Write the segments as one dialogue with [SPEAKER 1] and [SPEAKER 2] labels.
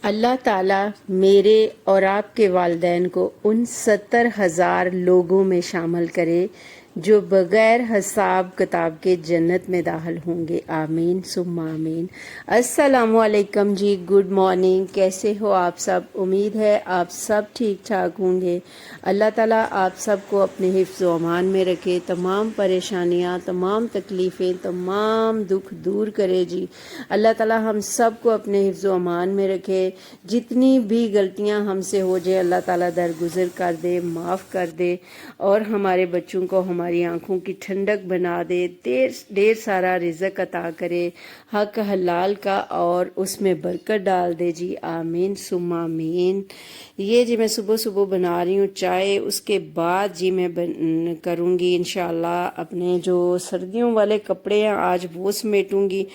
[SPEAKER 1] अल्लाह ताला मेरे और आपके वालिदैन को उन 70,000 लोगों में शामिल करे जो बग़ैर हिसाब किताब के जन्नत में दाखिल होंगे। आमीन सुम्मा आमीन। अस्सलामु अलैकुम जी, गुड मॉर्निंग। कैसे हो आप सब? उम्मीद है आप सब ठीक ठाक होंगे। अल्लाह ताला आप सबको अपने हिफ्ज़ व अमान में रखे, तमाम परेशानियाँ, तमाम तकलीफ़ें, तमाम दुख दूर करे जी। अल्लाह ताला हम सब को अपने हिफ्ज़ व अमान में रखे। जितनी भी गलतियाँ हमसे हो जाए अल्लाह ताला दरगुजर कर दे, माफ़ कर दे और हमारे बच्चों को हमारी आंखों की ठंडक बना दे। ढेर सारा रिज़्क अता करे, हक हलाल का, और उसमें बरकत डाल दे जी। आमीन सुम्मा आमीन। ये जी मैं सुबह सुबह बना रही हूँ चाय, उसके बाद जी मैं करूँगी इंशाल्लाह अपने जो सर्दियों वाले कपड़े हैं आज वो समेटूँगी।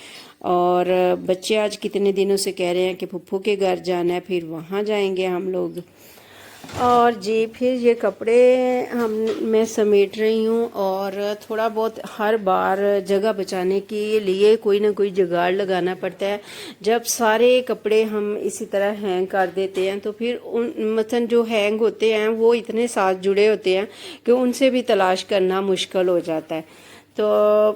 [SPEAKER 1] और बच्चे आज कितने दिनों से कह रहे हैं कि फुफ्फू के घर जाना है, फिर वहाँ जाएंगे हम लोग। और जी फिर ये कपड़े हम मैं समेट रही हूँ और थोड़ा बहुत हर बार जगह बचाने के लिए कोई ना कोई जुगाड़ लगाना पड़ता है। जब सारे कपड़े हम इसी तरह हैंग कर देते हैं तो फिर उन मतलब जो हैंग होते हैं वो इतने साथ जुड़े होते हैं कि उनसे भी तलाश करना मुश्किल हो जाता है। तो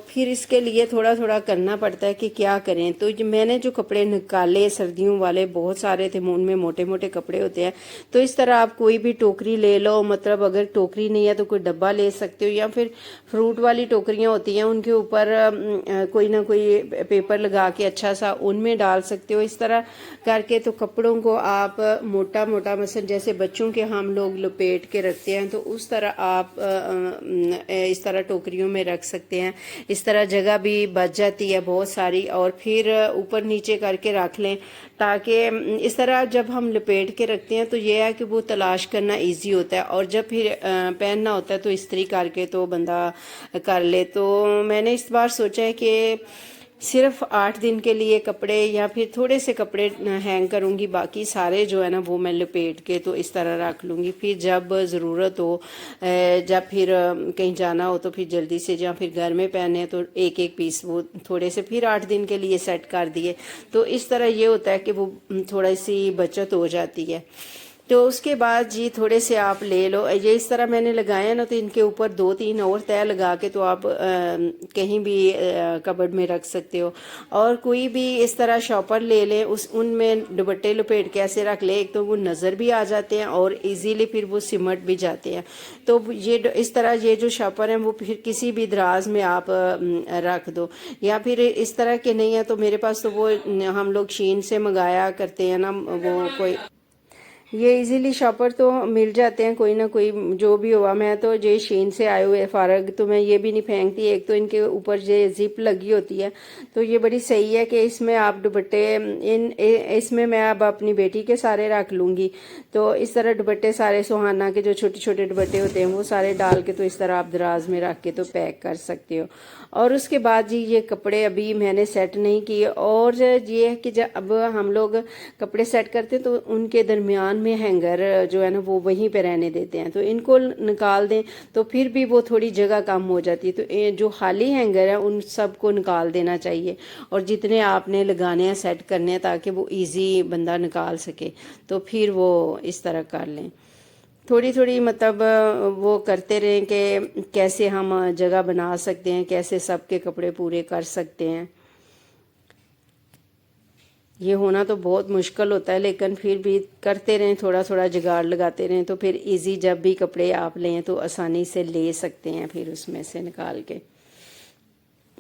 [SPEAKER 1] फिर इसके लिए थोड़ा थोड़ा करना पड़ता है कि क्या करें। तो मैंने जो कपड़े निकाले सर्दियों वाले बहुत सारे थे, उनमें मोटे मोटे कपड़े होते हैं। तो इस तरह आप कोई भी टोकरी ले लो, मतलब अगर टोकरी नहीं है तो कोई डब्बा ले सकते हो, या फिर फ्रूट वाली टोकरियां होती हैं उनके ऊपर कोई ना कोई पेपर लगा के अच्छा सा उनमें डाल सकते हो। इस तरह करके तो कपड़ों को आप मोटा मोटा मसल जैसे बच्चों के हम लोग लपेट के रखते हैं तो उस तरह आप इस तरह टोकरियों में रख सकते हैं। इस तरह जगह भी बच जाती है बहुत सारी। और फिर ऊपर नीचे करके रख लें ताकि इस तरह जब हम लपेट के रखते हैं तो ये है कि वो तलाश करना इजी होता है। और जब फिर पहनना होता है तो इस्त्री करके तो बंदा कर ले। तो मैंने इस बार सोचा है कि सिर्फ 8 दिन के लिए कपड़े या फिर थोड़े से कपड़े हैंग करूंगी, बाकी सारे जो है ना वो मैं लपेट के तो इस तरह रख लूंगी। फिर जब ज़रूरत हो, जब फिर कहीं जाना हो तो फिर जल्दी से, या फिर घर में पहने तो एक एक पीस वो थोड़े से फिर 8 दिन के लिए सेट कर दिए। तो इस तरह ये होता है कि वो थोड़ी सी बचत हो जाती है। तो उसके बाद जी थोड़े से आप ले लो, ये इस तरह मैंने लगाए ना, तो इनके ऊपर 2-3 और तय लगा के तो आप कहीं भी कबर्ड में रख सकते हो। और कोई भी इस तरह शॉपर ले लें, उस उनमें दुपट्टे लपेट के ऐसे रख ले, एक तो वो नज़र भी आ जाते हैं और इजीली फिर वो सिमट भी जाते हैं। तो ये इस तरह ये जो शॉपर हैं वो फिर किसी भी दराज में आप रख दो। या फिर इस तरह के नहीं है तो मेरे पास तो वो हम लोग शीन से मंगाया करते हैं ना, वो कोई ये इजीली शॉपर तो मिल जाते हैं कोई ना कोई, जो भी हुआ। मैं तो ये शीन से आए हुए फारग तो मैं ये भी नहीं फेंकती। एक तो इनके ऊपर ये जिप लगी होती है तो ये बड़ी सही है कि इसमें आप दुपट्टे इसमें मैं अब अपनी बेटी के सारे रख लूँगी। तो इस तरह दुपट्टे सारे सुहाना के जो छोटे छोटे दुपट्टे होते हैं वो सारे डाल के तो इस तरह आप दराज में रख के तो पैक कर सकते हो। और उसके बाद जी ये कपड़े अभी मैंने सेट नहीं किए। और ये है कि जब अब हम लोग कपड़े सेट करते हैं तो उनके दरमियान में हैंगर जो है ना वो वहीं पे रहने देते हैं। तो इनको निकाल दें तो फिर भी वो थोड़ी जगह कम हो जाती है। तो जो खाली हैंगर है उन सबको निकाल देना चाहिए और जितने आपने लगाने हैं सेट करने हैं ताकि वो इजी बंदा निकाल सके, तो फिर वो इस तरह कर लें। थोड़ी थोड़ी मतलब वो करते रहें कि कैसे हम जगह बना सकते हैं, कैसे सबके कपड़े पूरे कर सकते हैं। ये होना तो बहुत मुश्किल होता है लेकिन फिर भी करते रहें, थोड़ा थोड़ा जुगाड़ लगाते रहें तो फिर इजी जब भी कपड़े आप लें तो आसानी से ले सकते हैं फिर उसमें से निकाल के।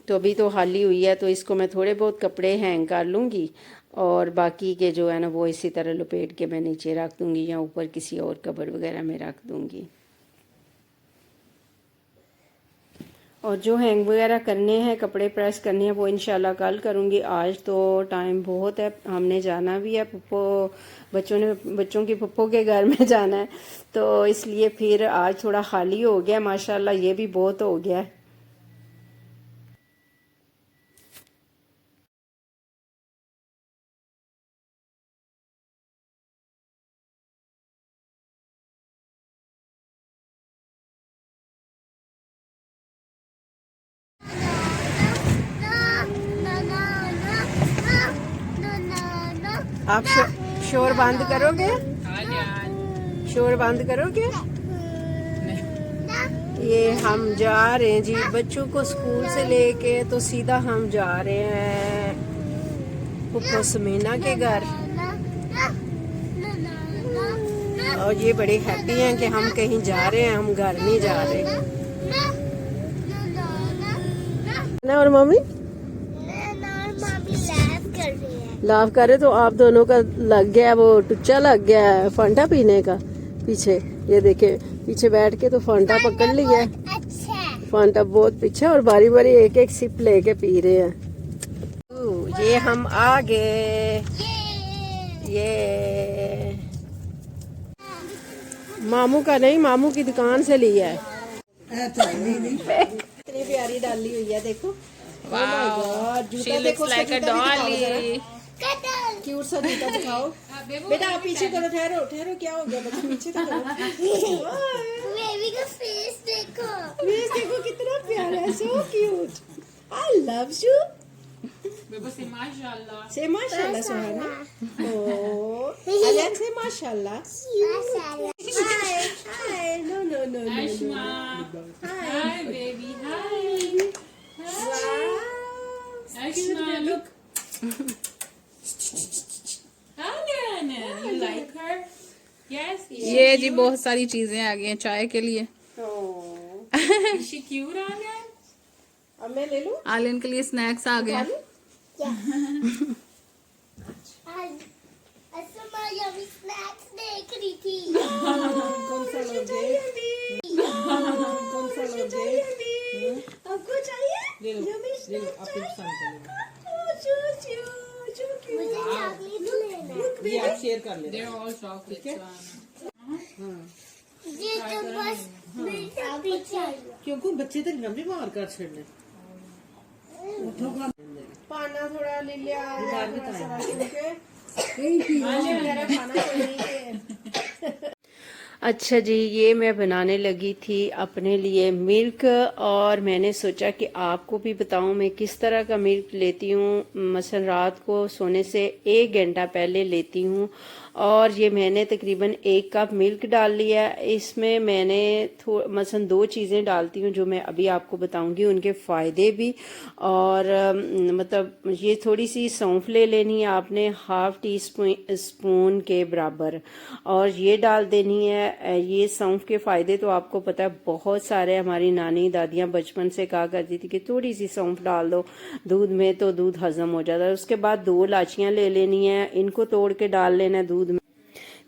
[SPEAKER 1] तो अभी तो खाली हुई है तो इसको मैं थोड़े बहुत कपड़े हैंग कर लूँगी और बाकी के जो है ना वो इसी तरह लपेट के मैं नीचे रख दूँगी या ऊपर किसी और कबर वगैरह में रख दूँगी। और जो हैंग वगैरह करने हैं, कपड़े प्रेस करने हैं, वो इंशाल्लाह कल करूँगी। आज तो टाइम बहुत है, हमने जाना भी है पप्पो, बच्चों की पप्पो के घर में जाना है। तो इसलिए फिर आज थोड़ा खाली हो गया, माशाल्लाह ये भी बहुत हो गया है। आप शोर बंद करोगे? शोर बंद करोगे? ये हम जा रहे हैं जी बच्चों को स्कूल से लेके, तो सीधा हम जा रहे हैं फुप्पो समीना के घर। और ये बड़े हैप्पी हैं कि हम कहीं जा रहे हैं, हम घर नहीं जा रहे। ना और मम्मी लाभ कर रहे, तो आप दोनों का लग गया वो टुच्चा लग गया है फांटा पीने का। पीछे ये देखे, पीछे बैठ के तो फांटा पकड़ लिया है। फांटा बहुत पीछे और बारी बारी एक एक सिप लेके पी रहे हैं। ये हम आ गए। ये मामू का नहीं, मामू की दुकान से लिया है। इतनी प्यारी डाली हुई है, देखो। जूता देखो, क्यूट सा जूता दिखाओ। बेटा आप पीछे करो, ठहरो ठहरो, क्या हो गया बच्चे, पीछे तो करो।
[SPEAKER 2] बेबी का फेस देखो,
[SPEAKER 1] फेस देखो कितना प्यारा है, so cute. I love you.
[SPEAKER 3] से माशाल्लाह
[SPEAKER 1] सुहाना। ओ अजय से माशाल्लाह। हाय no no no
[SPEAKER 3] Ashma. Hi baby, hi. Ashma, look. Alan, you like her? Yes.
[SPEAKER 4] ये जी बहुत सारी चीजें आ गई हैं चाय के लिए।
[SPEAKER 3] Is she cute, Alan?
[SPEAKER 1] अब मैं ले लूं?
[SPEAKER 4] आलियन के लिए स्नैक्स आ गए हैं।
[SPEAKER 2] असमा यम्मी स्नैक्स देख रही थी।
[SPEAKER 1] कौन सा लोगे? कौन सा लोगे? आपको चाहिए? ले लो, ले लो, आपको पसंद का।
[SPEAKER 2] मुझे चॉकलेट लेना है।
[SPEAKER 1] ये आप शेयर कर ले।
[SPEAKER 3] They're all chocolates.
[SPEAKER 2] ये तो बस मेरे पीछे आई है।
[SPEAKER 5] क्योंकि बच्चे तो लंबी मार कर छड़ने
[SPEAKER 1] पाना थोड़ा ले लिया यार, अच्छा जी, ये मैं बनाने लगी थी अपने लिए मिल्क, और मैंने सोचा कि आपको भी बताऊं मैं किस तरह का मिल्क लेती हूँ। मसलन रात को सोने से 1 घंटा पहले लेती हूँ, और ये मैंने तकरीबन 1 कप मिल्क डाल लिया। इसमें मैंने मसलन 2 चीज़ें डालती हूँ जो मैं अभी आपको बताऊंगी, उनके फ़ायदे भी। और मतलब ये थोड़ी सी सौंफ ले लेनी है आपने, ½ टी स्पून के बराबर, और ये डाल देनी है। ये सौंफ के फ़ायदे तो आपको पता है बहुत सारे। हमारी नानी दादियाँ बचपन से कहा करती थी कि थोड़ी सी सौंफ डाल दो दूध में तो दूध हजम हो जाता है। उसके बाद 2 इलायचियाँ ले लेनी है, इनको तोड़ के डाल लेना है दूध में।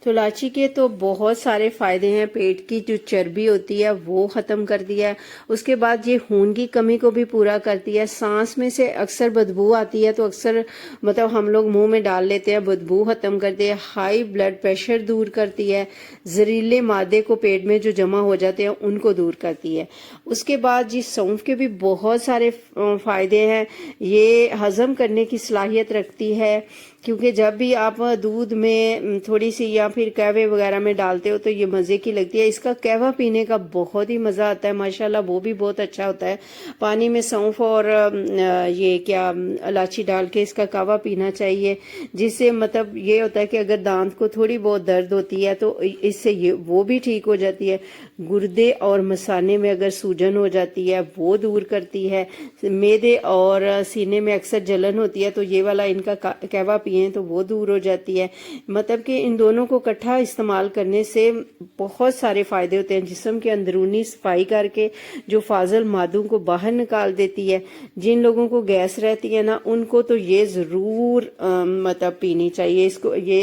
[SPEAKER 1] तो इलायची के तो बहुत सारे फायदे हैं। पेट की जो चर्बी होती है वो ख़त्म कर दिया है। उसके बाद ये खून की कमी को भी पूरा करती है। सांस में से अक्सर बदबू आती है, तो अक्सर मतलब हम लोग मुंह में डाल लेते हैं, बदबू ख़त्म करती है। हाई ब्लड प्रेशर दूर करती है। जहरीले मादे को पेट में जो जमा हो जाते हैं उनको दूर करती है। उसके बाद जी सौंफ के भी बहुत सारे फ़ायदे हैं। ये हज़म करने की सलाहियत रखती है, क्योंकि जब भी आप दूध में थोड़ी सी या फिर कहवे वगैरह में डालते हो तो ये मज़े की लगती है। इसका कहवा पीने का बहुत ही मज़ा आता है माशाल्लाह, वो भी बहुत अच्छा होता है। पानी में सौंफ और ये क्या इलायची डाल के इसका कहवा पीना चाहिए, जिससे मतलब ये होता है कि अगर दांत को थोड़ी बहुत दर्द होती है तो इससे ये वो भी ठीक हो जाती है। गुर्दे और मसाने में अगर सूजन हो जाती है वो दूर करती है। मैदे और सीने में अक्सर जलन होती है तो ये वाला इनका कहवा पिए तो वो दूर हो जाती है। मतलब कि इन दोनों को इकट्ठा इस्तेमाल करने से बहुत सारे फायदे होते हैं। जिस्म के अंदरूनी सफाई करके जो फाजल मादों को बाहर निकाल देती है। जिन लोगों को गैस रहती है ना, उनको तो ये ज़रूर मतलब पीनी चाहिए।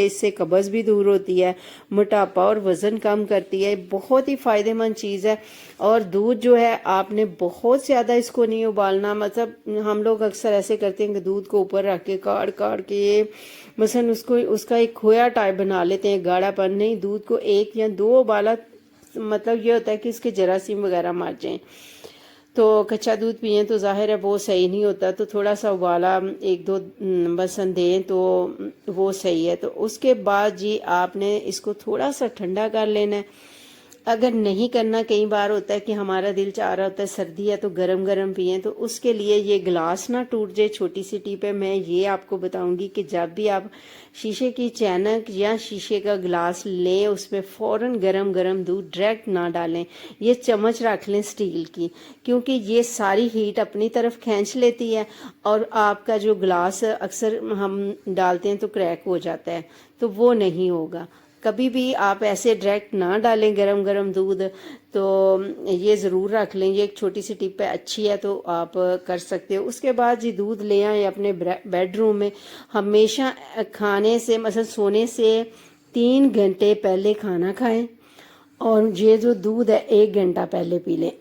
[SPEAKER 1] इससे कब्ज़ भी दूर होती है, मोटापा और वज़न कम करती है। बहुत ही फ़ायदेमंद चीज़ है। और दूध जो है आपने बहुत ज़्यादा इसको नहीं उबालना। मतलब हम लोग अक्सर ऐसे करते हैं कि दूध को ऊपर रख के काढ़ के मसलन उसका एक खोया टाइप बना लेते हैं, गाढ़ापन नहीं। दूध को 1 या 2 उबाला, मतलब ये होता है कि इसके जरासीम वगैरह मर जाएं। तो कच्चा दूध पिए तो जाहिर है वो सही नहीं होता, तो थोड़ा सा उबाला 1-2 बसन दें तो वो सही है। तो उसके बाद जी आपने इसको थोड़ा सा ठंडा कर लेना है। अगर नहीं करना, कई बार होता है कि हमारा दिल चाह रहा होता है सर्दी है तो गरम गरम पिएं, तो उसके लिए ये गिलास ना टूट जाए, छोटी सी टिप है। मैं ये आपको बताऊंगी कि जब भी आप शीशे की चैनक या शीशे का गिलास लें, उसमें फौरन गरम गरम दूध डायरेक्ट ना डालें, ये चम्मच रख लें स्टील की, क्योंकि ये सारी हीट अपनी तरफ खींच लेती है और आपका जो गिलास अक्सर हम डालते हैं तो क्रैक हो जाता है, तो वो नहीं होगा। कभी भी आप ऐसे डायरेक्ट ना डालें गरम गरम दूध, तो ये ज़रूर रख लें। ये एक छोटी सी टिप है, अच्छी है, तो आप कर सकते हो। उसके बाद जी दूध ले आए अपने बेडरूम में। हमेशा खाने से मतलब सोने से 3 घंटे पहले खाना खाएं और ये जो दूध है 1 घंटा पहले पी लें।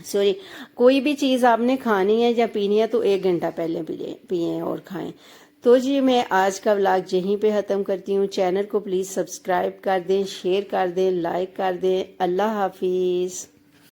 [SPEAKER 1] सॉरी, कोई भी चीज़ आपने खानी है या पीनी है तो 1 घंटा पहले पिए और खाएं। तो जी मैं आज का व्लॉग यहीं पे ख़त्म करती हूँ। चैनल को प्लीज़ सब्सक्राइब कर दें, शेयर कर दें, लाइक कर दें। अल्लाह हाफिज़।